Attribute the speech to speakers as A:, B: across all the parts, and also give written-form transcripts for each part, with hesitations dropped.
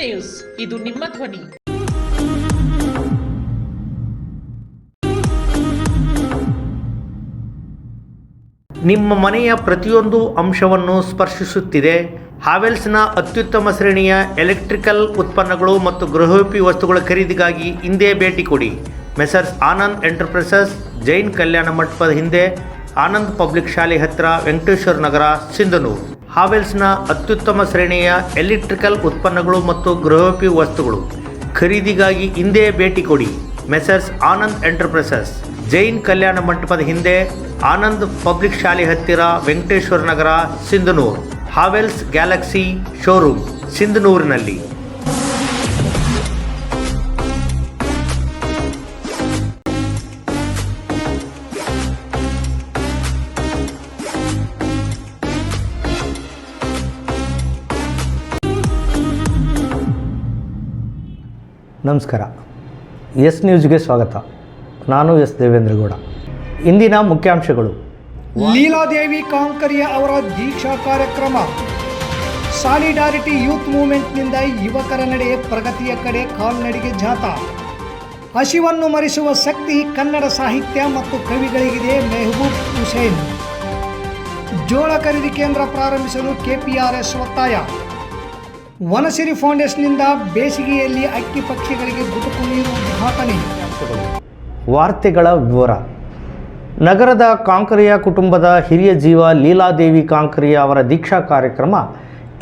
A: News, ಇದು ನಿಮ್ಮ ಧ್ವನಿ.
B: ನಿಮ್ಮ ಮನೆಯ ಪ್ರತಿಯೊಂದು ಅಂಶವನ್ನು ಸ್ಪರ್ಶಿಸುತ್ತಿದೆ. ಹಾವೆಲ್ಸ್ನ ಅತ್ಯುತ್ತಮ ಶ್ರೇಣಿಯ ಎಲೆಕ್ಟ್ರಿಕಲ್ ಉತ್ಪನ್ನಗಳು ಮತ್ತು ಗೃಹೋಪಯೋಗಿ ವಸ್ತುಗಳ ಖರೀದಿಗಾಗಿ ಹಿಂದೆ ಭೇಟಿ ಕೊಡಿ. ಮೆಸರ್ಸ್ ಆನಂದ್ ಎಂಟರ್ಪ್ರೈಸಸ್, ಜೈನ್ ಕಲ್ಯಾಣ ಮಂಟಪದ ಹಿಂದೆ, ಆನಂದ್ ಪಬ್ಲಿಕ್ ಶಾಲೆ ಹತ್ತಿರ, ವೆಂಕಟೇಶ್ವರ ನಗರ, ಸಿಂಧನೂರು. ಹಾವೆಲ್ಸ್ನ ಅತ್ಯುತ್ತಮ ಶ್ರೇಣಿಯ ಎಲೆಕ್ಟ್ರಿಕಲ್ ಉತ್ಪನ್ನಗಳು ಮತ್ತು ಗೃಹೋಪಯೋಗಿ ವಸ್ತುಗಳು ಖರೀದಿಗಾಗಿ ಹಿಂದೆ ಭೇಟಿ ಕೊಡಿ. ಮೆಸರ್ಸ್ ಆನಂದ್ ಎಂಟರ್ಪ್ರೈಸಸ್, ಜೈನ್ ಕಲ್ಯಾಣ ಮಂಟಪದ ಹಿಂದೆ, ಆನಂದ್ ಪಬ್ಲಿಕ್ ಶಾಲೆ ಹತ್ತಿರ, Venkateshwara Nagar, Sindhanur. Havells Galaxy showroom, ಸಿಂಧನೂರಿನಲ್ಲಿ.
C: ನಮಸ್ಕಾರ. ಎಸ್ ನ್ಯೂಸ್ಗೆ ಸ್ವಾಗತ. ನಾನು ಎಸ್ ದೇವೇಂದ್ರಗೌಡ. ಇಂದಿನ ಮುಖ್ಯಾಂಶಗಳು:
D: ಲೀಲಾದೇವಿ ಕಾಂಕರಿಯ ಅವರ ದೀಕ್ಷಾ ಕಾರ್ಯಕ್ರಮ, ಸಾಲಿಡಾರಿಟಿ ಯೂತ್ ಮೂವ್ಮೆಂಟ್ನಿಂದ ಯುವಕರ ನಡೆ ಪ್ರಗತಿಯ ಕಡೆ ಕಾಲ್ನಡಿಗೆ ಜಾಥಾ, ಹಸಿವನ್ನು ಮರೆಸುವ ಶಕ್ತಿ ಕನ್ನಡ ಸಾಹಿತ್ಯ ಮತ್ತು ಕವಿಗಳಿಗಿದೆ, ಮೆಹಬೂಬ್ ಹುಸೇನ್. ಜೋಳ ಖರೀದಿ ಕೇಂದ್ರ ಪ್ರಾರಂಭಿಸಲು ಕೆಪಿಆರ್ಎಸ್ ಒತ್ತಾಯ, ವನಸಿರಿ ಫೌಂಡೇಶನ್ನಿಂದ ಬೇಸಿಗೆಯಲ್ಲಿ ಅಕ್ಕಿ ಪಕ್ಷಿಗಳಿಗೆ ಗುಟುಕು ನೀರು ಉದ್ಘಾಟನೆ.
C: ವಾರ್ತೆಗಳ ವಿವರ. ನಗರದ ಕಾಂಕರಿಯ ಕುಟುಂಬದ ಹಿರಿಯ ಜೀವ ಲೀಲಾದೇವಿ ಕಾಂಕರಿಯ ಅವರ ದೀಕ್ಷಾ ಕಾರ್ಯಕ್ರಮ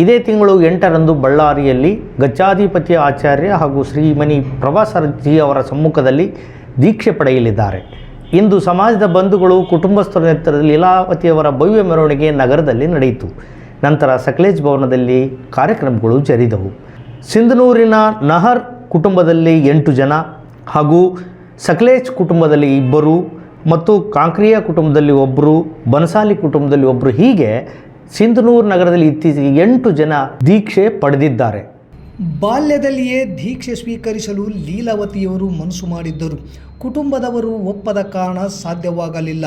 C: ಇದೇ ತಿಂಗಳು 8ರಂದು ಬಳ್ಳಾರಿಯಲ್ಲಿ ಗಜ್ಜಾಧಿಪತಿ ಆಚಾರ್ಯ ಹಾಗೂ ಶ್ರೀಮನಿ ಪ್ರಭಾಸರ್ಜಿ ಅವರ ಸಮ್ಮುಖದಲ್ಲಿ ದೀಕ್ಷೆ ಪಡೆಯಲಿದ್ದಾರೆ. ಇಂದು ಸಮಾಜದ ಬಂಧುಗಳು, ಕುಟುಂಬಸ್ಥರ ನೇತೃತ್ವದಲ್ಲಿ ಲೀಲಾವತಿಯವರ ಭವ್ಯ ಮೆರವಣಿಗೆ ನಗರದಲ್ಲಿ ನಡೆಯಿತು. ನಂತರ ಸಕ್ಲೇಜ್ ಭವನದಲ್ಲಿ ಕಾರ್ಯಕ್ರಮಗಳು ಜರಿದವು. ಸಿಂಧನೂರಿನ ನಹರ್ ಕುಟುಂಬದಲ್ಲಿ 8 ಜನ ಹಾಗೂ ಸಕ್ಲೇಜ್ ಕುಟುಂಬದಲ್ಲಿ 2 ಮತ್ತು ಕಾಂಕ್ರಿಯ ಕುಟುಂಬದಲ್ಲಿ 1, ಬನಸಾಲಿ ಕುಟುಂಬದಲ್ಲಿ 1, ಹೀಗೆ ಸಿಂಧನೂರು ನಗರದಲ್ಲಿ ಇತ್ತೀಚೆಗೆ 8 ಜನ ದೀಕ್ಷೆ ಪಡೆದಿದ್ದಾರೆ.
D: ಬಾಲ್ಯದಲ್ಲಿಯೇ ದೀಕ್ಷೆ ಸ್ವೀಕರಿಸಲು ಲೀಲಾವತಿಯವರು ಮನಸ್ಸು ಮಾಡಿದ್ದರು. ಕುಟುಂಬದವರು ಒಪ್ಪದ ಕಾರಣ ಸಾಧ್ಯವಾಗಲಿಲ್ಲ.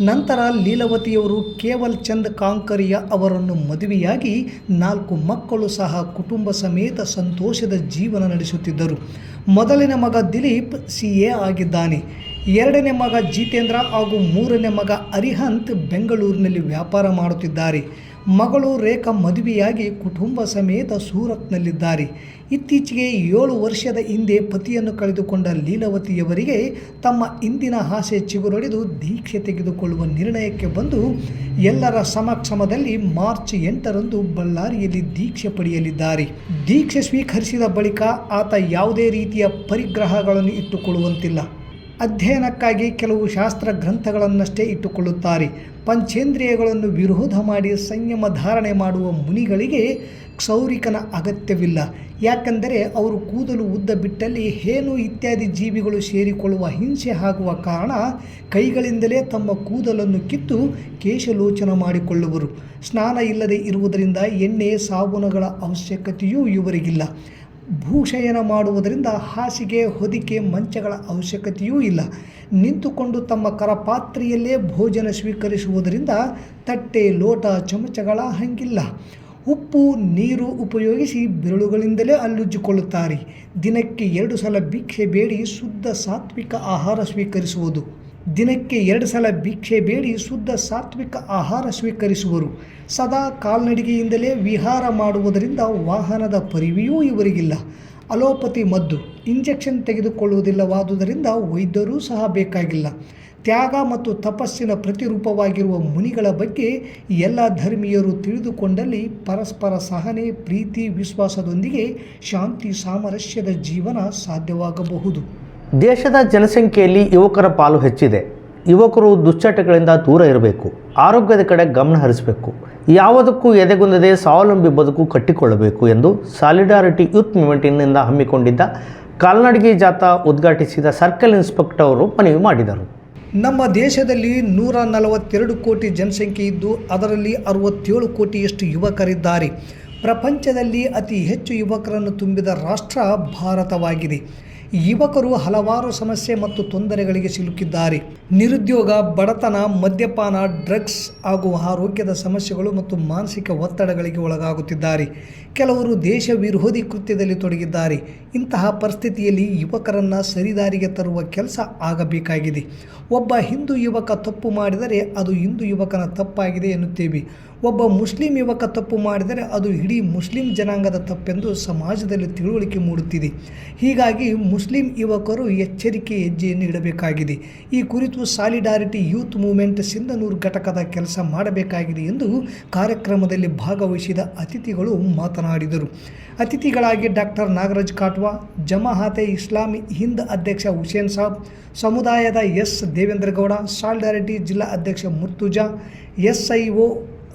D: ನಂತರ ಲೀಲಾವತಿಯವರು ಕೇವಲ್ ಚಂದ್ ಕಾಂಕರಿಯ ಅವರನ್ನು ಮದುವೆಯಾಗಿ 4 ಮಕ್ಕಳು ಸಹ ಕುಟುಂಬ ಸಮೇತ ಸಂತೋಷದ ಜೀವನ ನಡೆಸುತ್ತಿದ್ದರು. ಮೊದಲನೇ ಮಗ ದಿಲೀಪ್ CA ಆಗಿದ್ದಾನೆ. 2ನೇ ಮಗ ಜಿತೇಂದ್ರ ಹಾಗೂ 3ನೇ ಮಗ ಅರಿಹಂತ್ ಬೆಂಗಳೂರಿನಲ್ಲಿ ವ್ಯಾಪಾರ ಮಾಡುತ್ತಿದ್ದಾರೆ. ಮಗಳು ರೇಖಾ ಮದುವೆಯಾಗಿ ಕುಟುಂಬ ಸಮೇತ ಸೂರತ್ನಲ್ಲಿದ್ದಾರೆ. ಇತ್ತೀಚೆಗೆ 7 ವರ್ಷದ ಹಿಂದೆ ಪತಿಯನ್ನು ಕಳೆದುಕೊಂಡ ಲೀಲಾವತಿಯವರಿಗೆ ತಮ್ಮ ಇಂದಿನ ಆಸೆ ಚಿಗುರೊಡೆದು ದೀಕ್ಷೆ ತೆಗೆದುಕೊಳ್ಳುವ ನಿರ್ಣಯಕ್ಕೆ ಬಂದು ಎಲ್ಲರ ಸಮಕ್ಷಮದಲ್ಲಿ ಮಾರ್ಚ್ 8ರಂದು ಬಳ್ಳಾರಿಯಲ್ಲಿ ದೀಕ್ಷೆ ಪಡೆಯಲಿದ್ದಾರೆ. ದೀಕ್ಷೆ ಸ್ವೀಕರಿಸಿದ ಬಳಿಕ ಆತ ಯಾವುದೇ ರೀತಿಯ ಪರಿಗ್ರಹಗಳನ್ನು ಇಟ್ಟುಕೊಳ್ಳುವಂತಿಲ್ಲ. ಅಧ್ಯಯನಕ್ಕಾಗಿ ಕೆಲವು ಶಾಸ್ತ್ರ ಗ್ರಂಥಗಳನ್ನಷ್ಟೇ ಇಟ್ಟುಕೊಳ್ಳುತ್ತಾರೆ. ಪಂಚೇಂದ್ರಿಯಗಳನ್ನು ವಿರೋಧ ಮಾಡಿ ಸಂಯಮ ಧಾರಣೆ ಮಾಡುವ ಮುನಿಗಳಿಗೆ ಕ್ಷೌರಿಕನ ಅಗತ್ಯವಿಲ್ಲ. ಯಾಕೆಂದರೆ ಅವರು ಕೂದಲು ಉದ್ದ ಬಿಟ್ಟಲ್ಲಿ ಹೇನು ಇತ್ಯಾದಿ ಜೀವಿಗಳು ಸೇರಿಕೊಳ್ಳುವ ಹಿಂಸೆ ಆಗುವ ಕಾರಣ ಕೈಗಳಿಂದಲೇ ತಮ್ಮ ಕೂದಲನ್ನು ಕಿತ್ತು ಕೇಶಲೋಚನ ಮಾಡಿಕೊಳ್ಳುವರು. ಸ್ನಾನ ಇಲ್ಲದೆ ಇರುವುದರಿಂದ ಎಣ್ಣೆ ಸಾಬೂನುಗಳ ಅವಶ್ಯಕತೆಯೂ ಇವರಿಗಿಲ್ಲ. ಭೂಶಯನ ಮಾಡುವುದರಿಂದ ಹಾಸಿಗೆ, ಹೊದಿಕೆ, ಮಂಚಗಳ ಅವಶ್ಯಕತೆಯೂ ಇಲ್ಲ. ನಿಂತುಕೊಂಡು ತಮ್ಮ ಕರಪಾತ್ರೆಯಲ್ಲೇ ಭೋಜನ ಸ್ವೀಕರಿಸುವುದರಿಂದ ತಟ್ಟೆ, ಲೋಟ, ಚಮಚಗಳ ಹಂಗಿಲ್ಲ. ಉಪ್ಪು ನೀರು ಉಪಯೋಗಿಸಿ ಬೆರಳುಗಳಿಂದಲೇ ಅಲ್ಲುಜ್ಜಿಕೊಳ್ಳುತ್ತಾರೆ. ದಿನಕ್ಕೆ 2 ಸಲ ಭಿಕ್ಷೆ ಬೇಡಿ ಶುದ್ಧ ಸಾತ್ವಿಕ ಆಹಾರ ಸ್ವೀಕರಿಸುವುದು. ಸ್ವೀಕರಿಸುವರು. ಸದಾ ಕಾಲ್ನಡಿಗೆಯಿಂದಲೇ ವಿಹಾರ ಮಾಡುವುದರಿಂದ ವಾಹನದ ಪರಿವೆಯೂ ಇವರಿಗಿಲ್ಲ. ಅಲೋಪತಿ ಮದ್ದು, ಇಂಜೆಕ್ಷನ್ ತೆಗೆದುಕೊಳ್ಳುವುದಿಲ್ಲವಾದುದರಿಂದ ವೈದ್ಯರೂ ಸಹ ಬೇಕಾಗಿಲ್ಲ. ತ್ಯಾಗ ಮತ್ತು ತಪಸ್ಸಿನ ಪ್ರತಿರೂಪವಾಗಿರುವ ಮುನಿಗಳ ಬಗ್ಗೆ ಎಲ್ಲ ಧರ್ಮೀಯರು ತಿಳಿದುಕೊಂಡಲ್ಲಿ ಪರಸ್ಪರ ಸಹನೆ, ಪ್ರೀತಿ, ವಿಶ್ವಾಸದೊಂದಿಗೆ ಶಾಂತಿ ಸಾಮರಸ್ಯದ ಜೀವನ ಸಾಧ್ಯವಾಗಬಹುದು.
C: ದೇಶದ ಜನಸಂಖ್ಯೆಯಲ್ಲಿ ಯುವಕರ ಪಾಲು ಹೆಚ್ಚಿದೆ. ಯುವಕರು ದುಶ್ಚಟಗಳಿಂದ ದೂರ ಇರಬೇಕು. ಆರೋಗ್ಯದ ಕಡೆ ಗಮನ ಹರಿಸಬೇಕು. ಯಾವುದಕ್ಕೂ ಎದೆಗುಂದದೆ ಸ್ವಾವಲಂಬಿ ಬದುಕು ಕಟ್ಟಿಕೊಳ್ಳಬೇಕು ಎಂದು ಸಾಲಿಡಾರಿಟಿ ಯೂತ್ ಮೂವ್ಮೆಂಟ್ನಿಂದ ಹಮ್ಮಿಕೊಂಡಿದ್ದ ಕಾಲ್ನಡಿಗೆ ಜಾಥಾ ಉದ್ಘಾಟಿಸಿದ ಸರ್ಕಲ್ ಇನ್ಸ್ಪೆಕ್ಟರ್ ಅವರು ಮನವಿ ಮಾಡಿದರು.
D: ನಮ್ಮ ದೇಶದಲ್ಲಿ 142 ಕೋಟಿ ಜನಸಂಖ್ಯೆ ಇದ್ದು ಅದರಲ್ಲಿ 67 ಕೋಟಿಯಷ್ಟು ಯುವಕರಿದ್ದಾರೆ. ಪ್ರಪಂಚದಲ್ಲಿ ಅತಿ ಹೆಚ್ಚು ಯುವಕರನ್ನು ತುಂಬಿದ ರಾಷ್ಟ್ರ ಭಾರತವಾಗಿದೆ. ಯುವಕರು ಹಲವಾರು ಸಮಸ್ಯೆ ಮತ್ತು ತೊಂದರೆಗಳಿಗೆ ಸಿಲುಕಿದ್ದಾರೆ. ನಿರುದ್ಯೋಗ, ಬಡತನ, ಮದ್ಯಪಾನ, ಡ್ರಗ್ಸ್ ಹಾಗೂ ಆರೋಗ್ಯದ ಸಮಸ್ಯೆಗಳು ಮತ್ತು ಮಾನಸಿಕ ಒತ್ತಡಗಳಿಗೆ ಒಳಗಾಗುತ್ತಿದ್ದಾರೆ. ಕೆಲವರು ದೇಶ ವಿರೋಧಿ ಕೃತ್ಯದಲ್ಲಿ ತೊಡಗಿದ್ದಾರೆ. ಇಂತಹ ಪರಿಸ್ಥಿತಿಯಲ್ಲಿ ಯುವಕರನ್ನು ಸರಿದಾರಿಗೆ ತರುವ ಕೆಲಸ ಆಗಬೇಕಾಗಿದೆ. ಒಬ್ಬ ಹಿಂದೂ ಯುವಕ ತಪ್ಪು ಮಾಡಿದರೆ ಅದು ಹಿಂದೂ ಯುವಕನ ತಪ್ಪಾಗಿದೆ ಎನ್ನುತ್ತೇವೆ. ಒಬ್ಬ ಮುಸ್ಲಿಂ ಯುವಕ ತಪ್ಪು ಮಾಡಿದರೆ ಅದು ಇಡೀ ಮುಸ್ಲಿಂ ಜನಾಂಗದ ತಪ್ಪೆಂದು ಸಮಾಜದಲ್ಲಿ ತಿಳುವಳಿಕೆ ಮೂಡುತ್ತಿದೆ. ಹೀಗಾಗಿ ಮುಸ್ಲಿಂ ಯುವಕರು ಎಚ್ಚರಿಕೆ ಹೆಜ್ಜೆಯನ್ನು ಇಡಬೇಕಾಗಿದೆ. ಈ ಕುರಿತು ಸಾಲಿಡಾರಿಟಿ ಯೂತ್ ಮೂವ್ಮೆಂಟ್ ಸಿಂಧನೂರು ಘಟಕದ ಕೆಲಸ ಮಾಡಬೇಕಾಗಿದೆ ಎಂದು ಕಾರ್ಯಕ್ರಮದಲ್ಲಿ ಭಾಗವಹಿಸಿದ ಅತಿಥಿಗಳು ಮಾತನಾಡಿದರು. ಅತಿಥಿಗಳಾಗಿ ಡಾಕ್ಟರ್ ನಾಗರಾಜ್ ಕಾಟ್ವಾ, ಜಮಾಅತೆ ಇಸ್ಲಾಮಿ ಹಿಂದ್ ಅಧ್ಯಕ್ಷ ಹುಸೇನ್ ಸಾಬ್, ಸಮುದಾಯದ ಎಸ್ ದೇವೇಂದ್ರಗೌಡ, ಸಾಲಿಡಾರಿಟಿ ಜಿಲ್ಲಾ ಅಧ್ಯಕ್ಷ ಮುರ್ತುಜಾ, SIO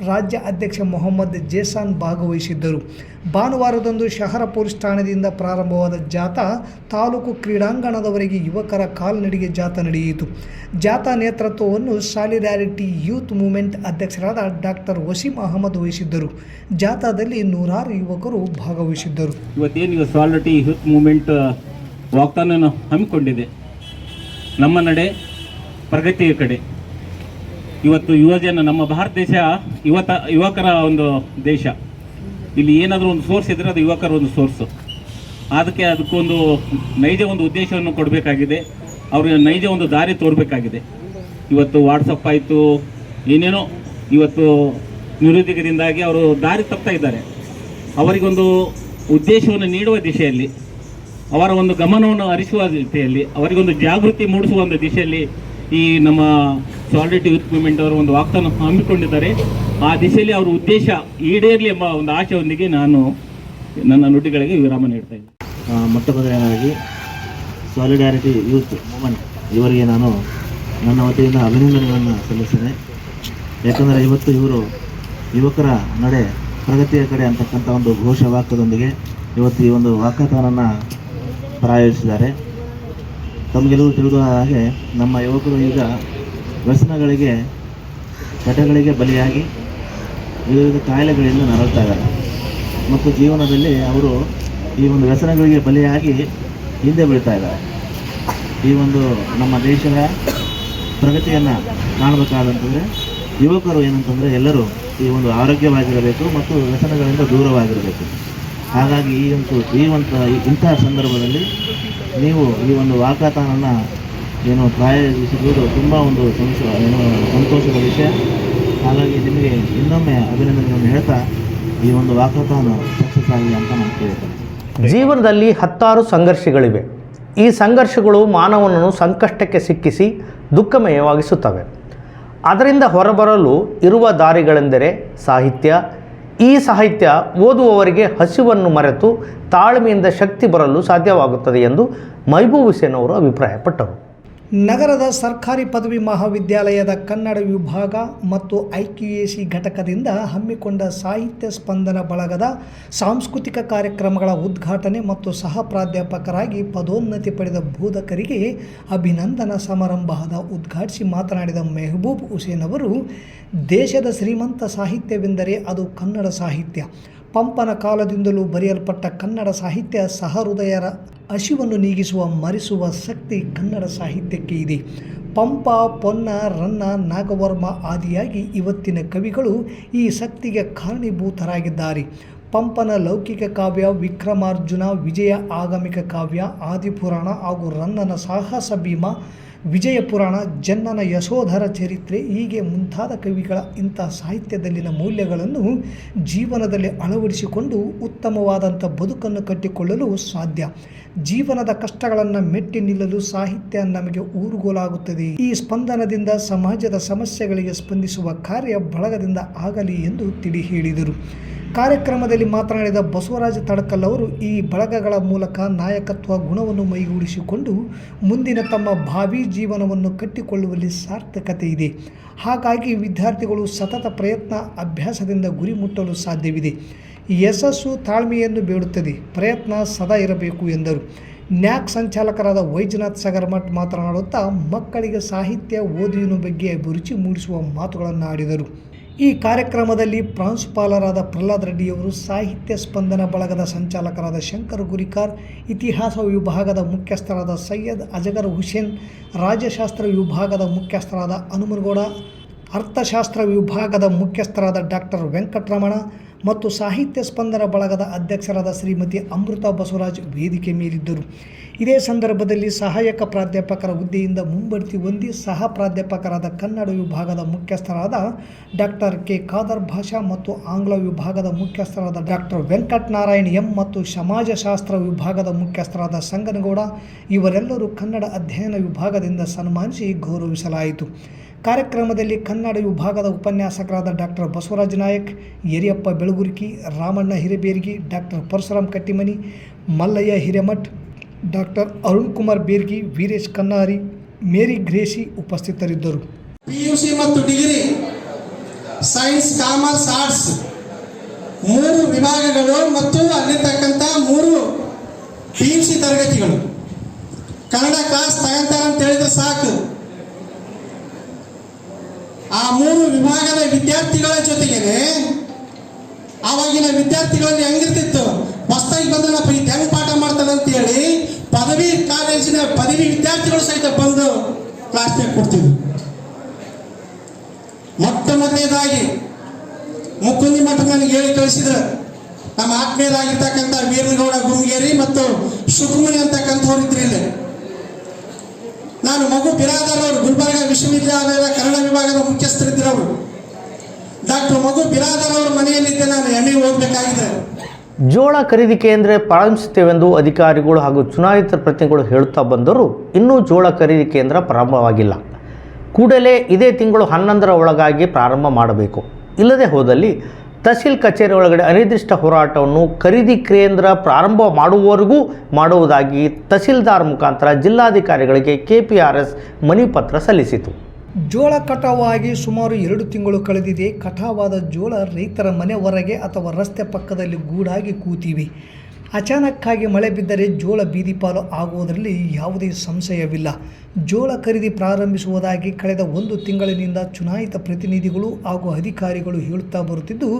D: ರಾಜ್ಯ ಅಧ್ಯಕ್ಷ ಮೊಹಮ್ಮದ್ ಜೇಸಾನ್ ಭಾಗವಹಿಸಿದ್ದರು. ಭಾನುವಾರದಂದು ಶಹರ ಪೊಲೀಸ್ ಠಾಣೆಯಿಂದ ಪ್ರಾರಂಭವಾದ ಜಾಥಾ ತಾಲೂಕು ಕ್ರೀಡಾಂಗಣದವರೆಗೆ ಯುವಕರ ಕಾಲ್ನಡಿಗೆ ಜಾಥಾ ನಡೆಯಿತು. ಜಾಥಾ ನೇತೃತ್ವವನ್ನು ಸಾಲಿಡಾರಿಟಿ ಯೂತ್ ಮೂವ್ಮೆಂಟ್ ಅಧ್ಯಕ್ಷರಾದ ಡಾಕ್ಟರ್ ವಸೀಂ ಅಹಮದ್ ವಹಿಸಿದ್ದರು. ಜಾಥಾದಲ್ಲಿ ನೂರಾರು ಯುವಕರು ಭಾಗವಹಿಸಿದ್ದರು.
E: ಇವತ್ತೇನು ಸಾಲಿಡಾರಿಟಿ ಯೂತ್ ಮೂವ್ಮೆಂಟ್ ವಾಗ್ದಾನ ಹಮ್ಮಿಕೊಂಡಿದೆ, ನಮ್ಮ ನಡೆ ಪ್ರಗತಿಯ ಕಡೆ. ಇವತ್ತು ಯುವಜನ, ನಮ್ಮ ಭಾರತ ದೇಶ ಯುವಕರ ಒಂದು ದೇಶ. ಇಲ್ಲಿ ಏನಾದರೂ ಒಂದು ಸೋರ್ಸ್ ಇದ್ದರೆ ಅದು ಯುವಕರ ಒಂದು ಸೋರ್ಸು. ಅದಕ್ಕೊಂದು ನೈಜ ಒಂದು ಉದ್ದೇಶವನ್ನು ಕೊಡಬೇಕಾಗಿದೆ, ಅವ್ರಿಗೆ ನೈಜ ಒಂದು ದಾರಿ ತೋರಬೇಕಾಗಿದೆ. ಇವತ್ತು ವಾಟ್ಸಪ್ ಆಯಿತು, ಏನೇನೋ ಇವತ್ತು ನಿರುದ್ಯೋಗದಿಂದಾಗಿ ಅವರು ದಾರಿ ತಪ್ತಾ ಇದ್ದಾರೆ. ಅವರಿಗೊಂದು ಉದ್ದೇಶವನ್ನು ನೀಡುವ ದಿಶೆಯಲ್ಲಿ, ಅವರ ಒಂದು ಗಮನವನ್ನು ಹರಿಸುವ ದಿಶೆಯಲ್ಲಿ, ಅವರಿಗೊಂದು ಜಾಗೃತಿ ಮೂಡಿಸುವ ಒಂದು ದಿಶೆಯಲ್ಲಿ ಈ ನಮ್ಮ ಸಾಲಿಡಾರಿಟಿ ಯೂತ್ ಮೂವ್ಮೆಂಟ್ ಅವರು ಒಂದು ವಾಗ್ದಾನ ಹಮ್ಮಿಕೊಂಡಿದ್ದಾರೆ. ಆ ದಿಶೆಯಲ್ಲಿ ಅವರ ಉದ್ದೇಶ ಈಡೇರಲಿ ಎಂಬ ಒಂದು ಆಶೆಯೊಂದಿಗೆ ನಾನು ನನ್ನ ನುಡಿಗಳಿಗೆ ವಿರಾಮ ನೀಡ್ತಾ ಇದ್ದೀನಿ.
F: ಮೊಟ್ಟ ಮೊದಲನೇದಾಗಿ ಸಾಲಿಡಾರಿಟಿ ಯೂತ್ ಮೂವ್ಮೆಂಟ್ ಇವರಿಗೆ ನಾನು ನನ್ನ ವತಿಯಿಂದ ಅಭಿನಂದನೆಗಳನ್ನು ಸಲ್ಲಿಸ್ತೇನೆ. ಯಾಕಂದರೆ ಇವತ್ತು ಇವರು ಯುವಕರ ನಡೆ ಪ್ರಗತಿಯ ಕಡೆ ಅಂತಕ್ಕಂಥ ಒಂದು ಘೋಷವಾಕ್ಯದೊಂದಿಗೆ ಇವತ್ತು ಈ ಒಂದು ವಾಕಥಾನನ್ನು ಪ್ರಾಯೋಜಿಸಿದ್ದಾರೆ. ತಮಗೆಲ್ಲರೂ ತಿಳಿದ ಹಾಗೆ ನಮ್ಮ ಯುವಕರು ಈಗ ವ್ಯಸನಗಳಿಗೆ, ಚಟಗಳಿಗೆ ಬಲಿಯಾಗಿ ವಿವಿಧ ಕಾಯಿಲೆಗಳಿಂದ ನರಳ್ತಾ ಇದ್ದಾರೆ ಮತ್ತು ಜೀವನದಲ್ಲಿ ಅವರು ಈ ಒಂದು ವ್ಯಸನಗಳಿಗೆ ಬಲಿಯಾಗಿ ಹಿಂದೆ ಬೀಳ್ತಾ ಇದ್ದಾರೆ. ಈ ಒಂದು ನಮ್ಮ ದೇಶದ ಪ್ರಗತಿಯನ್ನು ಕಾಣಬೇಕಾದಂತಂದರೆ ಯುವಕರು ಏನಂತಂದರೆ ಎಲ್ಲರೂ ಈ ಒಂದು ಆರೋಗ್ಯವಾಗಿರಬೇಕು ಮತ್ತು ವ್ಯಸನಗಳಿಂದ ದೂರವಾಗಿರಬೇಕು. ಹಾಗಾಗಿ ಇಂತಹ ಸಂದರ್ಭದಲ್ಲಿ ನೀವು ಈ ಒಂದು ವಾಕಥಾನನ್ನು ಪ್ರಾಯೋಜಿಸಿರುವುದು ತುಂಬ ಒಂದು ಸಂತೋಷದ ವಿಷಯ. ಹಾಗಾಗಿ ನಿಮಗೆ ಇನ್ನೊಮ್ಮೆ ಅಭಿನಂದನೆಗಳನ್ನು ಹೇಳ್ತಾ ಈ ಒಂದು ವಾಕಥಾನ ಸಕ್ಸಸ್ ಆಗಲಿ ಅಂತ ನಾನು ಕೇಳ್ತೇನೆ.
C: ಜೀವನದಲ್ಲಿ ಹತ್ತಾರು ಸಂಘರ್ಷಗಳಿವೆ. ಈ ಸಂಘರ್ಷಗಳು ಮಾನವನನ್ನು ಸಂಕಷ್ಟಕ್ಕೆ ಸಿಕ್ಕಿಸಿ ದುಃಖಮಯವಾಗಿಸುತ್ತವೆ. ಅದರಿಂದ ಹೊರಬರಲು ಇರುವ ದಾರಿಗಳೆಂದರೆ ಸಾಹಿತ್ಯ. ಈ ಸಾಹಿತ್ಯ ಓದುವವರಿಗೆ ಹಸಿವನ್ನು ಮರೆತು ತಾಳ್ಮೆಯಿಂದ ಶಕ್ತಿ ಬರಲು ಸಾಧ್ಯವಾಗುತ್ತದೆ ಎಂದು ಮೈಬೂಬ್ ಹುಸೇನ್ ಅವರು ಅಭಿಪ್ರಾಯಪಟ್ಟರು.
D: ನಗರದ ಸರ್ಕಾರಿ ಪದವಿ ಮಹಾವಿದ್ಯಾಲಯದ ಕನ್ನಡ ವಿಭಾಗ ಮತ್ತು IQAC ಘಟಕದಿಂದ ಹಮ್ಮಿಕೊಂಡ ಸಾಹಿತ್ಯ ಸ್ಪಂದನ ಬಳಗದ ಸಾಂಸ್ಕೃತಿಕ ಕಾರ್ಯಕ್ರಮಗಳ ಉದ್ಘಾಟನೆ ಮತ್ತು ಸಹ ಪ್ರಾಧ್ಯಾಪಕರಾಗಿ ಪದೋನ್ನತಿ ಪಡೆದ ಬೋಧಕರಿಗೆ ಅಭಿನಂದನಾ ಸಮಾರಂಭದ ಉದ್ಘಾಟಿಸಿ ಮಾತನಾಡಿದ ಮೆಹಬೂಬ್ ಹುಸೇನ್ ಅವರು, ದೇಶದ ಶ್ರೀಮಂತ ಸಾಹಿತ್ಯವೆಂದರೆ ಅದು ಕನ್ನಡ ಸಾಹಿತ್ಯ. ಪಂಪನ ಕಾಲದಿಂದಲೂ ಬರೆಯಲ್ಪಟ್ಟ ಕನ್ನಡ ಸಾಹಿತ್ಯ ಸಹೃದಯರ ಹಸಿವನ್ನು ನೀಗಿಸುವ ಮರೆಸುವ ಶಕ್ತಿ ಕನ್ನಡ ಸಾಹಿತ್ಯಕ್ಕೆ ಇದೆ. ಪಂಪ, ಪೊನ್ನ, ರನ್ನ, ನಾಗವರ್ಮ ಆದಿಯಾಗಿ ಇವತ್ತಿನ ಕವಿಗಳು ಈ ಶಕ್ತಿಗೆ ಕಾರಣೀಭೂತರಾಗಿದ್ದಾರೆ. ಪಂಪನ ಲೌಕಿಕ ಕಾವ್ಯ, ವಿಕ್ರಮಾರ್ಜುನ, ವಿಜಯ ಆಗಮಿಕ ಕಾವ್ಯ, ಆದಿಪುರಾಣ ಹಾಗೂ ರನ್ನನ ಸಾಹಸ ಭೀಮ, ವಿಜಯ ಪುರಾಣ, ಜನ್ನನ ಯಶೋಧರ ಚರಿತ್ರೆ ಹೀಗೆ ಮುಂತಾದ ಕವಿಗಳ ಇಂಥ ಸಾಹಿತ್ಯದಲ್ಲಿನ ಮೌಲ್ಯಗಳನ್ನು ಜೀವನದಲ್ಲಿ ಅಳವಡಿಸಿಕೊಂಡು ಉತ್ತಮವಾದಂಥ ಬದುಕನ್ನು ಕಟ್ಟಿಕೊಳ್ಳಲು ಸಾಧ್ಯ. ಜೀವನದ ಕಷ್ಟಗಳನ್ನು ಮೆಟ್ಟಿ ನಿಲ್ಲಲು ಸಾಹಿತ್ಯ ನಮಗೆ ಊರುಗೋಲಾಗುತ್ತದೆ. ಈ ಸ್ಪಂದನದಿಂದ ಸಮಾಜದ ಸಮಸ್ಯೆಗಳಿಗೆ ಸ್ಪಂದಿಸುವ ಕಾರ್ಯ ಬಳಗದಿಂದ ಆಗಲಿ ಎಂದು ತಿಳಿ ಹೇಳಿದರು. ಕಾರ್ಯಕ್ರಮದಲ್ಲಿ ಮಾತನಾಡಿದ ಬಸವರಾಜ ತಡಕಲ್ ಅವರು, ಈ ಬಳಗಗಳ ಮೂಲಕ ನಾಯಕತ್ವ ಗುಣವನ್ನು ಮೈಗೂಡಿಸಿಕೊಂಡು ಮುಂದಿನ ತಮ್ಮ ಭಾವಿ ಜೀವನವನ್ನು ಕಟ್ಟಿಕೊಳ್ಳುವಲ್ಲಿ ಸಾರ್ಥಕತೆ ಇದೆ. ಹಾಗಾಗಿ ವಿದ್ಯಾರ್ಥಿಗಳು ಸತತ ಪ್ರಯತ್ನ, ಅಭ್ಯಾಸದಿಂದ ಗುರಿ ಮುಟ್ಟಲು ಸಾಧ್ಯವಿದೆ. ಯಶಸ್ಸು ತಾಳ್ಮೆಯನ್ನು ಬೇಡುತ್ತದೆ, ಪ್ರಯತ್ನ ಸದಾ ಇರಬೇಕು ಎಂದರು. ನ್ಯಾಕ್ ಸಂಚಾಲಕರಾದ ವೈಜನಾಥ್ ಸಗರ್ಮಠ್ ಮಾತನಾಡುತ್ತಾ ಮಕ್ಕಳಿಗೆ ಸಾಹಿತ್ಯ ಓದುವಿನ ಬಗ್ಗೆ ಅಭಿರುಚಿ ಮೂಡಿಸುವ ಮಾತುಗಳನ್ನು ಆಡಿದರು. ಈ ಕಾರ್ಯಕ್ರಮದಲ್ಲಿ ಪ್ರಾಂಶುಪಾಲರಾದ ಪ್ರಹ್ಲಾದ್ ರೆಡ್ಡಿಯವರು, ಸಾಹಿತ್ಯ ಸ್ಪಂದನ ಬಳಗದ ಸಂಚಾಲಕರಾದ ಶಂಕರ್ ಗುರಿಕಾರ್, ಇತಿಹಾಸ ವಿಭಾಗದ ಮುಖ್ಯಸ್ಥರಾದ ಸೈಯದ್ ಅಜಗರ್ ಹುಸೇನ್, ರಾಜ್ಯಶಾಸ್ತ್ರ ವಿಭಾಗದ ಮುಖ್ಯಸ್ಥರಾದ ಹನುಮನಗೌಡ, ಅರ್ಥಶಾಸ್ತ್ರ ವಿಭಾಗದ ಮುಖ್ಯಸ್ಥರಾದ ಡಾಕ್ಟರ್ ವೆಂಕಟರಮಣ ಮತ್ತು ಸಾಹಿತ್ಯ ಸ್ಪಂದನ ಬಳಗದ ಅಧ್ಯಕ್ಷರಾದ ಶ್ರೀಮತಿ ಅಮೃತ ಬಸವರಾಜ್ ವೇದಿಕೆ ಮೇಲಿದ್ದರು. ಇದೇ ಸಂದರ್ಭದಲ್ಲಿ ಸಹಾಯಕ ಪ್ರಾಧ್ಯಾಪಕರ ಹುದ್ದೆಯಿಂದ ಮುಂಬಡ್ತಿ ಹೊಂದಿ ಸಹ ಪ್ರಾಧ್ಯಾಪಕರಾದ ಕನ್ನಡ ವಿಭಾಗದ ಮುಖ್ಯಸ್ಥರಾದ ಡಾಕ್ಟರ್ ಕೆ ಖಾದರ್ ಭಾಷಾ ಮತ್ತು ಆಂಗ್ಲ ವಿಭಾಗದ ಮುಖ್ಯಸ್ಥರಾದ ಡಾಕ್ಟರ್ ವೆಂಕಟನಾರಾಯಣ್ ಎಂ ಮತ್ತು ಸಮಾಜಶಾಸ್ತ್ರ ವಿಭಾಗದ ಮುಖ್ಯಸ್ಥರಾದ ಸಂಗನಗೌಡ ಇವರೆಲ್ಲರೂ ಕನ್ನಡ ಅಧ್ಯಯನ ವಿಭಾಗದಿಂದ ಸನ್ಮಾನಿಸಿ ಗೌರವಿಸಲಾಯಿತು. ಕಾರ್ಯಕ್ರಮದಲ್ಲಿ ಕನ್ನಡ ವಿಭಾಗದ ಉಪನ್ಯಾಸಕರಾದ doctor Basavaraja Nayak, Yariyappa Belagurki, Ramanna Hirebergi, doctor Parashuram Kattimani, Mallayya Hiremath, doctor Arun Kumar Bergi, Veeresh Kannari, Mary Gracy ಉಪಸ್ಥಿತರಿದ್ದರು.
G: PUC ಮತ್ತು ಡಿಗ್ರಿ, ಸೈನ್ಸ್, ಕಾಮರ್ಸ್, ಆರ್ಟ್ಸ್ 3 ವಿಭಾಗಗಳು ಮತ್ತು ಅಲ್ಲಿರ್ತಕ್ಕಂಥ 3 PUC ತರಗತಿಗಳು ಕನ್ನಡ ಕ್ಲಾಸ್ ತಗೊಂತಾರೆ ಅಂತ ಹೇಳಿದ್ರೆ ಸಾಕು. ಆ 3 ವಿಭಾಗದ ವಿದ್ಯಾರ್ಥಿಗಳ ಜೊತೆಗೇನೆ ಆವಾಗಿನ ವಿದ್ಯಾರ್ಥಿಗಳಲ್ಲಿ ಹೆಂಗಿರ್ತಿತ್ತು, ಹೊಸದಾಗಿ ಬಂದನಪ್ಪ ಈ ಹೆಂಗ್ ಪಾಠ ಮಾಡ್ತಾನೆ ಅಂತ ಹೇಳಿ ಪದವಿ ಕಾಲೇಜಿನ ಪದವಿ ವಿದ್ಯಾರ್ಥಿಗಳು ಸಹಿತ ಬಂದು ಕ್ಲಾಸ್ನಾಗ ಕೊಡ್ತಿದ್ರು. ಮೊದಲನೇದಾಗಿ ಮುಕುಂದಿ ಮಠ ನನಗೆ ಹೇಳಿ ಕಳಿಸಿದ್ರು. ನಮ್ಮ ಆತ್ಮೀಯರಾಗಿರ್ತಕ್ಕಂಥ ವೀರನಗೌಡ ಗುಂಗೇರಿ ಮತ್ತು ಸುಬ್ರಹ್ಮಣ್ಯ ಅಂತಕ್ಕಂಥವ್ರು ಇದ್ರು ಇಲ್ಲಿ. ನಾನು ಮಗು ಬಿರಾದರ್ ಅವರು ಗುಲ್ಬರ್ಗ ವಿಶ್ವವಿದ್ಯಾಲಯದ ಕನ್ನಡ ವಿಭಾಗದ ಮುಖ್ಯಸ್ಥರಿದ್ದರು. ಅವರು ಡಾಕ್ಟರ್ ಮಗು ಬಿರಾದರ್ ಅವರ ಮನೆಯಲ್ಲಿದ್ದೆ. ನಾನು MA ಓದಬೇಕಾಗಿದೆ.
C: ಜೋಳ ಖರೀದಿ ಕೇಂದ್ರ ಪ್ರಾರಂಭಿಸುತ್ತೇವೆಂದು ಅಧಿಕಾರಿಗಳು ಹಾಗೂ ಚುನಾಯಿತ ಪ್ರತಿನಿಧಿಗಳು ಹೇಳುತ್ತಾ ಬಂದರೂ ಇನ್ನೂ ಜೋಳ ಖರೀದಿ ಕೇಂದ್ರ ಪ್ರಾರಂಭವಾಗಿಲ್ಲ. ಕೂಡಲೇ ಇದೇ ತಿಂಗಳು 11ರ ಒಳಗಾಗಿ ಪ್ರಾರಂಭ ಮಾಡಬೇಕು. ಇಲ್ಲದೆ ಹೋದಲ್ಲಿ ತಹಸೀಲ್ ಕಚೇರಿ ಒಳಗಡೆ ಅನಿರ್ದಿಷ್ಟ ಹೋರಾಟವನ್ನು ಖರೀದಿ ಕೇಂದ್ರ ಪ್ರಾರಂಭ ಮಾಡುವವರೆಗೂ ಮಾಡುವುದಾಗಿ ತಹಸೀಲ್ದಾರ್ ಮುಖಾಂತರ ಜಿಲ್ಲಾಧಿಕಾರಿಗಳಿಗೆ KPRS ಮನವಿ ಪತ್ರ ಸಲ್ಲಿಸಿತು.
D: ಜೋಳ ಕಟಾವಾಗಿ ಸುಮಾರು 2 ತಿಂಗಳು ಕಳೆದಿದೆ. ಕಟಾವಾದ ಜೋಳ ರೈತರ ಮನೆ ಹೊರಗೆ ಅಥವಾ ರಸ್ತೆ ಪಕ್ಕದಲ್ಲಿ ಗೂಡಾಗಿ ಕೂತಿವೆ. ಅಚಾನಕ್ಕಾಗಿ ಮಳೆ ಬಿದ್ದರೆ ಜೋಳ ಬೀದಿಪಾಲು ಆಗುವುದರಲ್ಲಿ ಯಾವುದೇ ಸಂಶಯವಿಲ್ಲ. ಜೋಳ ಖರೀದಿ ಪ್ರಾರಂಭಿಸುವುದಾಗಿ ಕಳೆದ 1 ತಿಂಗಳಿನಿಂದ ಚುನಾಯಿತ ಪ್ರತಿನಿಧಿಗಳು ಹಾಗೂ ಅಧಿಕಾರಿಗಳು ಹೇಳುತ್ತಾ ಬರುತ್ತಿದ್ದು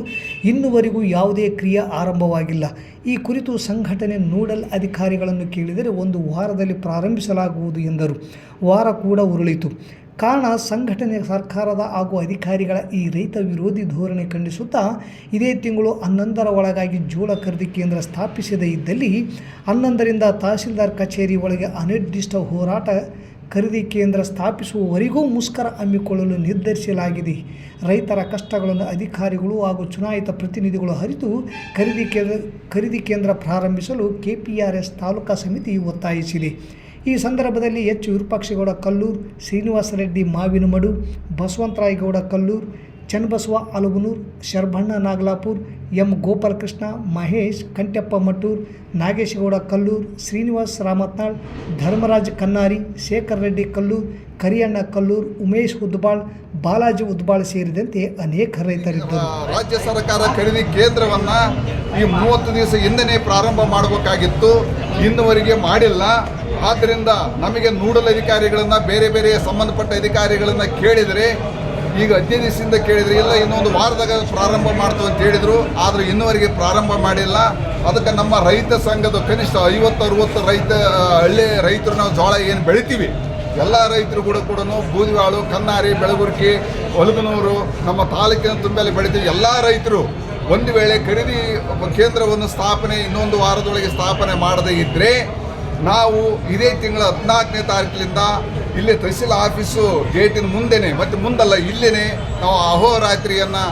D: ಇನ್ನುವರೆಗೂ ಯಾವುದೇ ಕ್ರಿಯೆ ಆರಂಭವಾಗಿಲ್ಲ. ಈ ಕುರಿತು ಸಂಘಟನೆ ನೋಡಲ್ ಅಧಿಕಾರಿಗಳನ್ನು ಕೇಳಿದರೆ 1 ವಾರದಲ್ಲಿ ಪ್ರಾರಂಭಿಸಲಾಗುವುದು ಎಂದರು. ವಾರ ಕೂಡ ಉರುಳಿತು. ಕಾರಣ ಸಂಘಟನೆ ಸರ್ಕಾರದ ಹಾಗೂ ಅಧಿಕಾರಿಗಳ ಈ ರೈತ ವಿರೋಧಿ ಧೋರಣೆ ಖಂಡಿಸುತ್ತಾ ಇದೇ ತಿಂಗಳು 11ರ ಒಳಗಾಗಿ ಜೋಳ ಖರೀದಿ ಕೇಂದ್ರ ಸ್ಥಾಪಿಸದೇ ಇದ್ದಲ್ಲಿ 11ರಿಂದ ತಹಸೀಲ್ದಾರ್ ಕಚೇರಿ ಒಳಗೆ ಅನಿರ್ದಿಷ್ಟ ಹೋರಾಟ, ಖರೀದಿ ಕೇಂದ್ರ ಸ್ಥಾಪಿಸುವವರೆಗೂ ಮುಷ್ಕರ ಹಮ್ಮಿಕೊಳ್ಳಲು ನಿರ್ಧರಿಸಲಾಗಿದೆ. ರೈತರ ಕಷ್ಟಗಳನ್ನು ಅಧಿಕಾರಿಗಳು ಹಾಗೂ ಚುನಾಯಿತ ಪ್ರತಿನಿಧಿಗಳು ಅರಿತು ಖರೀದಿ ಕೇಂದ್ರ ಪ್ರಾರಂಭಿಸಲು KPRS ತಾಲೂಕಾ ಸಮಿತಿ ಒತ್ತಾಯಿಸಿದೆ. ಈ ಸಂದರ್ಭದಲ್ಲಿ H. ವಿರೂಪಾಕ್ಷಗೌಡ ಕಲ್ಲೂರು, ಶ್ರೀನಿವಾಸ ರೆಡ್ಡಿ ಮಾವಿನಮಡು, ಬಸವಂತರಾಯಗೌಡ ಕಲ್ಲೂರು, ಚನ್ನಬಸವ ಅಲುಗನೂರು, ಶರಭಣ್ಣ ನಾಗಲಾಪುರ್, M. ಗೋಪಾಲಕೃಷ್ಣ, ಮಹೇಶ್ ಕಂಟೆಪ್ಪ ಮಟ್ಟೂರು, ನಾಗೇಶಗೌಡ ಕಲ್ಲೂರು, ಶ್ರೀನಿವಾಸ್ ರಾಮತ್ನಾಳ್, ಧರ್ಮರಾಜ್ ಕನ್ನಾರಿ, ಶೇಖರ್ ರೆಡ್ಡಿ ಕಲ್ಲೂರು, ಕರಿಯಣ್ಣ ಕಲ್ಲೂರು, ಉಮೇಶ್ ಉದ್ಬಾಳ್, ಬಾಲಾಜಿ ಉದ್ಬಾಳ್ ಸೇರಿದಂತೆ ಅನೇಕ ರೈತರಿದ್ದರು.
H: ರಾಜ್ಯ ಸರ್ಕಾರ ಖರೀದಿ ಕೇಂದ್ರವನ್ನ ಈ 30 ದಿವಸ ಹಿಂದೆನೇ ಪ್ರಾರಂಭ ಮಾಡಬೇಕಾಗಿತ್ತು, ಇನ್ನುವರೆಗೆ ಮಾಡಿಲ್ಲ. ಆದ್ದರಿಂದ ನಮಗೆ ನೋಡಲ್ ಅಧಿಕಾರಿಗಳನ್ನ ಬೇರೆ ಬೇರೆ ಸಂಬಂಧಪಟ್ಟ ಅಧಿಕಾರಿಗಳನ್ನ ಕೇಳಿದರೆ, ಈಗ 15 ದಿವಸದಿಂದ ಕೇಳಿದರೆ ಇಲ್ಲ ಇನ್ನೊಂದು ವಾರದಾಗ ಪ್ರಾರಂಭ ಮಾಡ್ತು ಅಂತ ಹೇಳಿದರು. ಆದರೆ ಇನ್ನುವರೆಗೆ ಪ್ರಾರಂಭ ಮಾಡಿಲ್ಲ. ಅದಕ್ಕೆ ನಮ್ಮ ರೈತ ಸಂಘದ ಕನಿಷ್ಠ 50-60 ಹಳ್ಳಿ ರೈತರು ನಾವು ಜೋಳ ಏನು ಬೆಳಿತೀವಿ ಎಲ್ಲ ರೈತರು ಕೂಡ ಬೂದಿವಾಳು, ಕನ್ನಾರಿ, ಬೆಳಗುರ್ಕಿ, ಒಲಗನೂರು ನಮ್ಮ ತಾಲೂಕಿನ ತುಂಬೆಲ್ಲ ಬೆಳಿತೀವಿ. ಎಲ್ಲ ರೈತರು ಒಂದು ವೇಳೆ ಖರೀದಿ ಕೇಂದ್ರವನ್ನು ಸ್ಥಾಪನೆ ಇನ್ನೊಂದು ವಾರದೊಳಗೆ ಸ್ಥಾಪನೆ ಮಾಡದೇ ಇದ್ದರೆ ನಾವು ಇದೇ ತಿಂಗಳ 14ನೇ ತಾರೀಕಿನಿಂದ ಇಲ್ಲಿ ತಹಸೀಲ್ ಆಫೀಸು ಗೇಟಿನ ಮುಂದೆನೇ ಮತ್ತು ಮುಂದಲ್ಲ ಇಲ್ಲೇ ನಾವು ಅಹೋರಾತ್ರಿಯನ್ನು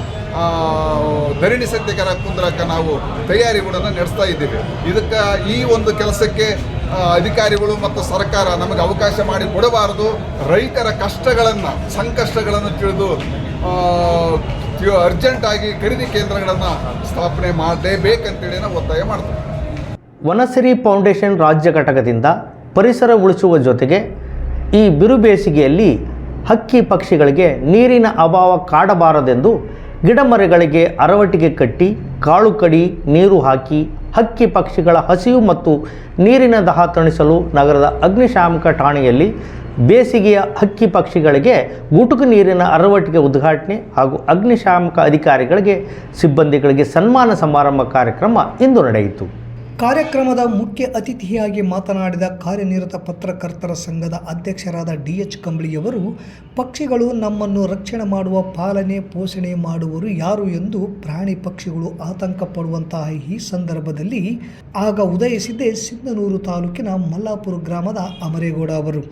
H: ಧರಣಿ ಸತ್ಯಾಗ್ರಹ ಕುಂದ್ರಕ್ಕೆ ನಾವು ತಯಾರಿಗಳನ್ನು ನಡೆಸ್ತಾ ಇದ್ದೀವಿ. ಇದಕ್ಕೆ ಈ ಒಂದು ಕೆಲಸಕ್ಕೆ ಅಧಿಕಾರಿಗಳು ಮತ್ತು ಸರ್ಕಾರ ನಮಗೆ ಅವಕಾಶ ಮಾಡಿ ಕೊಡಬಾರದು. ರೈತರ ಕಷ್ಟಗಳನ್ನು ಸಂಕಷ್ಟಗಳನ್ನು ತಿಳಿದು ಅರ್ಜೆಂಟಾಗಿ ಖರೀದಿ ಕೇಂದ್ರಗಳನ್ನು ಸ್ಥಾಪನೆ ಮಾಡಲೇಬೇಕಂತೇಳಿ ನಾವು ಒತ್ತಾಯ ಮಾಡ್ತೀವಿ.
C: ವನಸಿರಿ ಫೌಂಡೇಶನ್ ರಾಜ್ಯ ಘಟಕದಿಂದ ಪರಿಸರ ಉಳಿಸುವ ಜೊತೆಗೆ ಈ ಬಿರು ಬೇಸಿಗೆಯಲ್ಲಿ ಹಕ್ಕಿ ಪಕ್ಷಿಗಳಿಗೆ ನೀರಿನ ಅಭಾವ ಕಾಡಬಾರದೆಂದು ಗಿಡಮರಗಳಿಗೆ ಅರವಟಿಗೆ ಕಟ್ಟಿ ಕಾಳು ಕಡಿ ನೀರು ಹಾಕಿ ಹಕ್ಕಿ ಪಕ್ಷಿಗಳ ಹಸಿವು ಮತ್ತು ನೀರಿನ ದಾಹ ತಣಿಸಲು ನಗರದ ಅಗ್ನಿಶಾಮಕ ಠಾಣೆಯಲ್ಲಿ ಬೇಸಿಗೆಯ ಹಕ್ಕಿ ಪಕ್ಷಿಗಳಿಗೆ ಗುಟುಕು ನೀರಿನ ಅರವಟ್ಟಿಗೆ ಉದ್ಘಾಟನೆ ಹಾಗೂ ಅಗ್ನಿಶಾಮಕ ಅಧಿಕಾರಿಗಳಿಗೆ ಸಿಬ್ಬಂದಿಗಳಿಗೆ ಸನ್ಮಾನ ಸಮಾರಂಭ ಕಾರ್ಯಕ್ರಮ ಇಂದು ನಡೆಯಿತು.
D: ಕಾರ್ಯಕ್ರಮದ ಮುಖ್ಯ ಅತಿಥಿಯಾಗಿ ಮಾತನಾಡಿದ ಕಾರ್ಯನಿರತ ಪತ್ರಕರ್ತರ ಸಂಘದ ಅಧ್ಯಕ್ಷರಾದ DH ಕಂಬಳಿಯವರು, ಪಕ್ಷಿಗಳು ನಮ್ಮನ್ನು ರಕ್ಷಣೆ ಮಾಡುವ, ಪಾಲನೆ ಪೋಷಣೆ ಮಾಡುವರು ಯಾರು ಎಂದು ಪ್ರಾಣಿ ಪಕ್ಷಿಗಳು ಆತಂಕ ಪಡುವಂತಹ ಈ ಸಂದರ್ಭದಲ್ಲಿ ಆಗ ಉದಯಿಸಿದ್ದೇ ಸಿಂಧನೂರು ತಾಲೂಕಿನ ಮಲ್ಲಾಪುರ ಗ್ರಾಮದ ಅಮರೇಗೌಡ ಅವರು.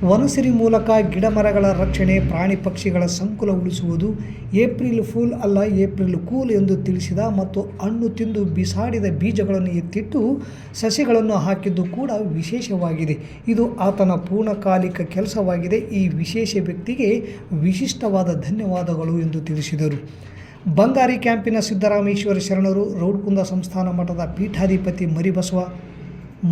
D: ವನಸಿರಿ ಮೂಲಕ ಗಿಡಮರಗಳ ರಕ್ಷಣೆ, ಪ್ರಾಣಿ ಪಕ್ಷಿಗಳ ಸಂಕುಲ ಉಳಿಸುವುದು ಏಪ್ರಿಲ್ ಫೂಲ್ ಅಲ್ಲ ಏಪ್ರಿಲ್ ಕೂಲ್ ಎಂದು ತಿಳಿಸಿದ ಮತ್ತು ಹಣ್ಣು ತಿಂದು ಬಿಸಾಡಿದ ಬೀಜಗಳನ್ನು ಎತ್ತಿಟ್ಟು ಸಸಿಗಳನ್ನು ಹಾಕಿದ್ದು ಕೂಡ ವಿಶೇಷವಾಗಿದೆ. ಇದು ಆತನ ಪೂರ್ಣಕಾಲಿಕ ಕೆಲಸವಾಗಿದೆ. ಈ ವಿಶೇಷ ವ್ಯಕ್ತಿಗೆ ವಿಶಿಷ್ಟವಾದ ಧನ್ಯವಾದಗಳು ಎಂದು ತಿಳಿಸಿದರು. ಬಂಗಾರಿ ಕ್ಯಾಂಪಿನ ಸಿದ್ದರಾಮೇಶ್ವರ ಶರಣರು, ರೌಡ್ಕುಂದ ಸಂಸ್ಥಾನ ಮಠದ ಪೀಠಾಧಿಪತಿ ಮರಿಬಸವ,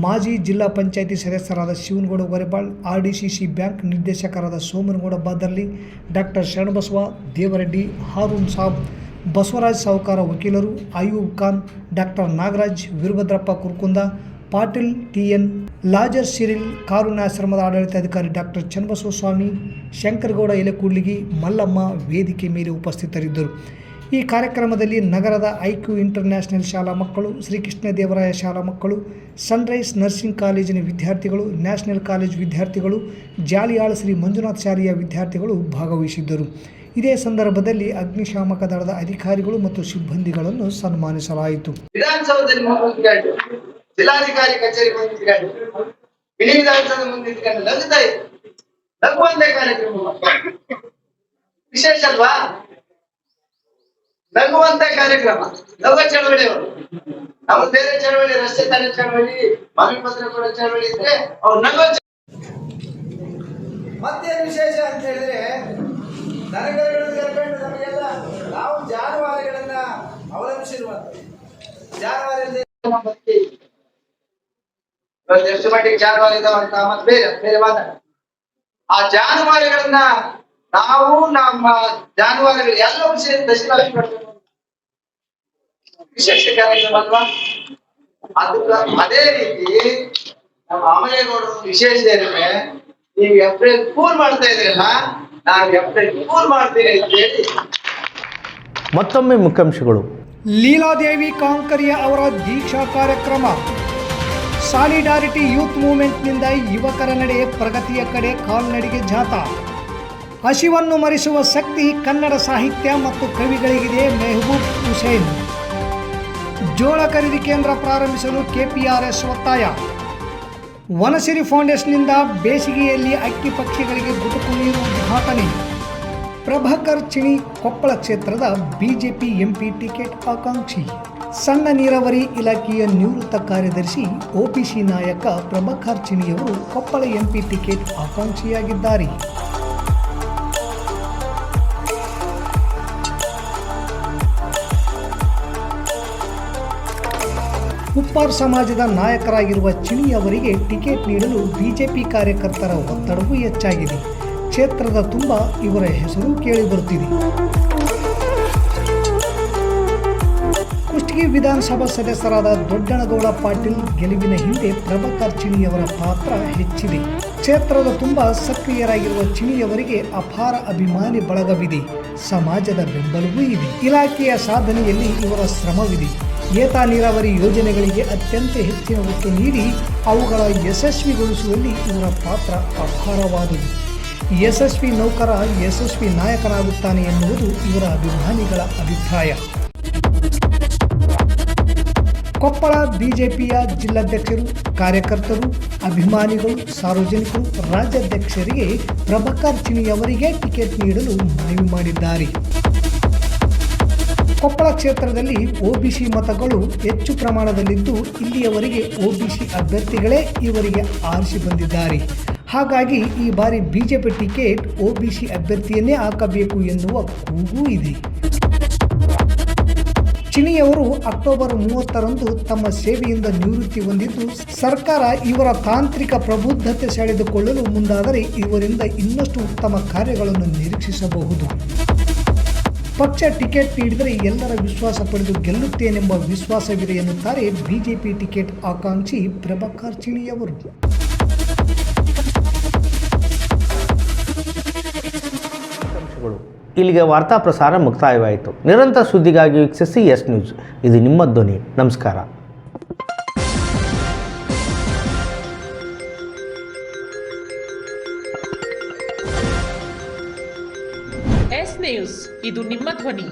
D: ಮಾಜಿ ಜಿಲ್ಲಾ ಪಂಚಾಯಿತಿ ಸದಸ್ಯರಾದ ಶಿವನಗೌಡ ಗೊರೆಬಾಳ್, RDCC ಬ್ಯಾಂಕ್ ನಿರ್ದೇಶಕರಾದ ಸೋಮನಗೌಡ ಬಾದರ್ಲಿ, ಡಾಕ್ಟರ್ ಶರಣಬಸವ ದೇವರೆಡ್ಡಿ, ಹಾರೂನ್ ಸಾಬ್, ಬಸವರಾಜ್ ಸಾವುಕಾರ ವಕೀಲರು, Ayub Khan, doctor Nagaraj, Veerabhadrappa Kurkunda, Patil TN, Lazar Cyril, ಕಾರುಣ್ಯಾಶ್ರಮದ ಆಡಳಿತಾಧಿಕಾರಿ ಡಾಕ್ಟರ್ ಚನ್ನಬಸವ ಸ್ವಾಮಿ, ಶಂಕರಗೌಡ ಎಲೆಕೂಡ್ಲಿಗಿ, ಮಲ್ಲಮ್ಮ ವೇದಿಕೆ ಮೇಲೆ ಉಪಸ್ಥಿತರಿದ್ದರು. ಈ ಕಾರ್ಯಕ್ರಮದಲ್ಲಿ ನಗರದ IQ ಇಂಟರ್ನ್ಯಾಷನಲ್ ಶಾಲಾ ಮಕ್ಕಳು, ಶ್ರೀಕೃಷ್ಣದೇವರಾಯ ಶಾಲಾ ಮಕ್ಕಳು, ಸನ್ರೈಸ್ ನರ್ಸಿಂಗ್ ಕಾಲೇಜಿನ ವಿದ್ಯಾರ್ಥಿಗಳು, ನ್ಯಾಷನಲ್ ಕಾಲೇಜ್ ವಿದ್ಯಾರ್ಥಿಗಳು, ಜಾಲಿಯಾಳ್ ಶ್ರೀ ಮಂಜುನಾಥ್ ಶಾಲೆಯ ವಿದ್ಯಾರ್ಥಿಗಳು ಭಾಗವಹಿಸಿದ್ದರು. ಇದೇ ಸಂದರ್ಭದಲ್ಲಿ ಅಗ್ನಿಶಾಮಕ ದಳದ ಅಧಿಕಾರಿಗಳು ಮತ್ತು ಸಿಬ್ಬಂದಿಗಳನ್ನು ಸನ್ಮಾನಿಸಲಾಯಿತು.
I: ವಿಧಾನಸೌಧದಲ್ಲಿ ಜಿಲ್ಲಾಧಿಕಾರಿ ಕಚೇರಿ ಮುಂದಿಟ್ಕೊಂಡು, ಇಡೀ ವಿಧಾನಸೌಧ ಮುಂದಿಟ್ಕೊಂಡು ನಗುತ್ತಾ ಇತ್ತು. ನಗುವಂತೆ ಕಾರ್ಯಕ್ರಮ ವಿಶೇಷ ಅಲ್ವಾ? ನಗುವಂತ ಕಾರ್ಯಕ್ರಮ, ನಗುವ ಚಳವಳಿಯವರು. ನಮ್ಮ ಬೇರೆ ಚಳವಳಿ, ರಸ್ತೆ ತಡೆ ಚಳವಳಿ, ಮನವಿ ಪತ್ರ ಕೊಡೋ ಚಳವಳಿ ಇದ್ರೆ ಅವ್ರು ನಗುವ. ಮತ್ತೇನು ವಿಶೇಷ ಅಂತ ಹೇಳಿದ್ರೆ, ದನಗಳನ್ನು ಕರ್ಕೊಂಡು ನಮಗೆಲ್ಲ ನಾವು ಜಾನುವಾರುಗಳನ್ನ ಅವಲಂಬಿಸಿರುವಂತ ಜಾನುವಾರು ಎಷ್ಟು ಮಟ್ಟಿಗೆ ಜಾನುವಾರು ಇದಾವಂತ ಮತ್ತೆ ಬೇರೆ ಬೇರೆ ವಾದ. ಆ ಜಾನುವಾರುಗಳನ್ನ ನಾವು ನಮ್ಮ ಜಾನುವಾರುಗಳು ಎಲ್ಲವೂ ಸೇರಿ ದಶಲಾಕ್ಷ ವಿಶೇಷ ಕಾರ್ಯಕ್ರಮ ಅಲ್ವಾ? ಅದೇ ರೀತಿ ನಮ್ಮ ಅಮರೇಗೌಡರು ವಿಶೇಷ ಏನಂದ್ರೆ, ನೀವು ಏಪ್ರಿಲ್ ಫೂಲ್ ಮಾಡ್ತಾ ಇದ್ರಲ್ಲ, ನಾನು ಏಪ್ರಿಲ್ ಫೂಲ್ ಮಾಡ್ತೀನಿ ಅಂತ ಹೇಳಿ.
C: ಮತ್ತೊಮ್ಮೆ ಮುಖ್ಯಾಂಶಗಳು.
D: ಲೀಲಾದೇವಿ ಕಾಂಕರಿಯ ಅವರ ದೀಕ್ಷಾ ಕಾರ್ಯಕ್ರಮ. ಸಾಲಿಡಾರಿಟಿ ಯೂತ್ ಮೂವ್ಮೆಂಟ್ನಿಂದ ಯುವಕರ ನಡೆ ಪ್ರಗತಿಯ ಕಡೆ ಕಾಲ್ನಡಿಗೆ ಜಾಥಾ. ಹಸಿವನ್ನು ಮರೆಸುವ ಶಕ್ತಿ ಕನ್ನಡ ಸಾಹಿತ್ಯ ಮತ್ತು ಕವಿಗಳಿಗಿದೆ, ಮೆಹಬೂಬ್ ಹುಸೇನ್. ಜೋಳ ಖರೀದಿ ಕೇಂದ್ರ ಪ್ರಾರಂಭಿಸಲು KPRS ಒತ್ತಾಯ. ವನಸಿರಿ ಫೌಂಡೇಶನ್ನಿಂದ ಬೇಸಿಗೆಯಲ್ಲಿ ಅಕ್ಕಿ ಪಕ್ಷಿಗಳಿಗೆ ಗುಟುಕು ನೀರು ಉದ್ಘಾಟನೆ. ಪ್ರಭಾಕರ್ ಚಿಣಿ ಕೊಪ್ಪಳ ಕ್ಷೇತ್ರದ BJP MP ಟಿಕೆಟ್ ಆಕಾಂಕ್ಷಿ. ಸಣ್ಣ ನೀರಾವರಿ ಇಲಾಖೆಯ ನಿವೃತ್ತ ಕಾರ್ಯದರ್ಶಿ OBC ನಾಯಕ ಪ್ರಭಾಕರ್ ಚಿಣಿಯವರು ಕೊಪ್ಪಳ MP ಟಿಕೆಟ್ ಆಕಾಂಕ್ಷಿಯಾಗಿದ್ದಾರೆ. ಉಪ್ಪಾರ್ ಸಮಾಜದ ನಾಯಕರಾಗಿರುವ ಚಿಣಿಯವರಿಗೆ ಟಿಕೆಟ್ ನೀಡಲು BJP ಕಾರ್ಯಕರ್ತರ ಒತ್ತಡವೂ ಹೆಚ್ಚಾಗಿದೆ. ಕ್ಷೇತ್ರದ ತುಂಬ ಇವರ ಹೆಸರು ಕೇಳಿಬರುತ್ತಿದೆ. ಕುಷ್ಟಗಿ ವಿಧಾನಸಭಾ ಸದಸ್ಯರಾದ ದೊಡ್ಡನಗೌಡ ಪಾಟೀಲ್ ಗೆಲುವಿನ ಹಿಂದೆ ಪ್ರಭಾಕರ್ ಚಿಣಿಯವರ ಪಾತ್ರ ಹೆಚ್ಚಿದೆ. ಕ್ಷೇತ್ರದ ತುಂಬ ಸಕ್ರಿಯರಾಗಿರುವ ಚಿಣಿಯವರಿಗೆ ಅಪಾರ ಅಭಿಮಾನಿ ಬಳಗವಿದೆ. ಸಮಾಜದ ಬೆಂಬಲವೂ ಇದೆ. ಇಲಾಖೆಯ ಸಾಧನೆಯಲ್ಲಿ ಇವರ ಶ್ರಮವಿದೆ. ಏತ ನೀರಾವರಿ ಯೋಜನೆಗಳಿಗೆ ಅತ್ಯಂತ ಹೆಚ್ಚಿನ ಒತ್ತು ನೀಡಿ ಅವುಗಳ ಯಶಸ್ವಿಗೊಳಿಸುವಲ್ಲಿ ಇವರ ಪಾತ್ರ ಅಪಾರವಾದುದು. ಯಶಸ್ವಿ ನೌಕರ ಯಶಸ್ವಿ ನಾಯಕನಾಗುತ್ತಾನೆ ಎನ್ನುವುದು ಇವರ ಅಭಿಮಾನಿಗಳ ಅಭಿಪ್ರಾಯ. ಕೊಪ್ಪಳ BJPಯ ಜಿಲ್ಲಾಧ್ಯಕ್ಷರು, ಕಾರ್ಯಕರ್ತರು, ಅಭಿಮಾನಿಗಳು, ಸಾರ್ವಜನಿಕರು ರಾಜ್ಯಾಧ್ಯಕ್ಷರಿಗೆ ಪ್ರಭಾಕರ್ ಚಿಣಿಯವರಿಗೆ ಟಿಕೆಟ್ ನೀಡಲು ಮನವಿ ಮಾಡಿದ್ದಾರೆ. ಕೊಪ್ಪಳ ಕ್ಷೇತ್ರದಲ್ಲಿ OBC ಮತಗಳು ಹೆಚ್ಚು ಪ್ರಮಾಣದಲ್ಲಿದ್ದು, ಇಲ್ಲಿಯವರೆಗೆ OBC ಅಭ್ಯರ್ಥಿಗಳೇ ಇವರಿಗೆ ಆರಿಸಿ ಬಂದಿದ್ದಾರೆ. ಹಾಗಾಗಿ ಈ ಬಾರಿ BJP ಟಿಕೆಟ್ OBC ಅಭ್ಯರ್ಥಿಯನ್ನೇ ಹಾಕಬೇಕು ಎನ್ನುವ ಕೂಗೂ ಇದೆ. ಚಿಣಿಯವರು ಅಕ್ಟೋಬರ್ 30ರಂದು ತಮ್ಮ ಸೇವೆಯಿಂದ ನಿವೃತ್ತಿ ಹೊಂದಿದ್ದು, ಸರ್ಕಾರ ಇವರ ತಾಂತ್ರಿಕ ಪ್ರಬುದ್ಧತೆ ಸೆಳೆದುಕೊಳ್ಳಲು ಮುಂದಾದರೆ ಇವರಿಂದ ಇನ್ನಷ್ಟು ಉತ್ತಮ ಕಾರ್ಯಗಳನ್ನು ನಿರೀಕ್ಷಿಸಬಹುದು. ಪಕ್ಷ ಟಿಕೆಟ್ ನೀಡಿದರೆ ಎಲ್ಲರ ವಿಶ್ವಾಸ ಪಡೆದು ಗೆಲ್ಲುತ್ತೇನೆಂಬ ವಿಶ್ವಾಸವಿದೆ ಎನ್ನುತ್ತಾರೆ BJP ಟಿಕೆಟ್ ಆಕಾಂಕ್ಷಿ ಪ್ರಭಾಕರ್ ಚಿಣಿಯವರು.
C: ಧನ್ಯವಾದಗಳು. ಇಲ್ಲಿಗೆ ವಾರ್ತಾ ಪ್ರಸಾರ ಮುಕ್ತಾಯವಾಯಿತು. ನಿರಂತರ ಸುದ್ದಿಗಾಗಿ ವೀಕ್ಷಿಸಿ ಎಸ್ ನ್ಯೂಸ್. ಇದು ನಿಮ್ಮ ಧ್ವನಿ. ನಮಸ್ಕಾರ.
A: ಎಸ್ ನ್ಯೂಸ್, ಇದು ನಿಮ್ಮ ಧ್ವನಿ.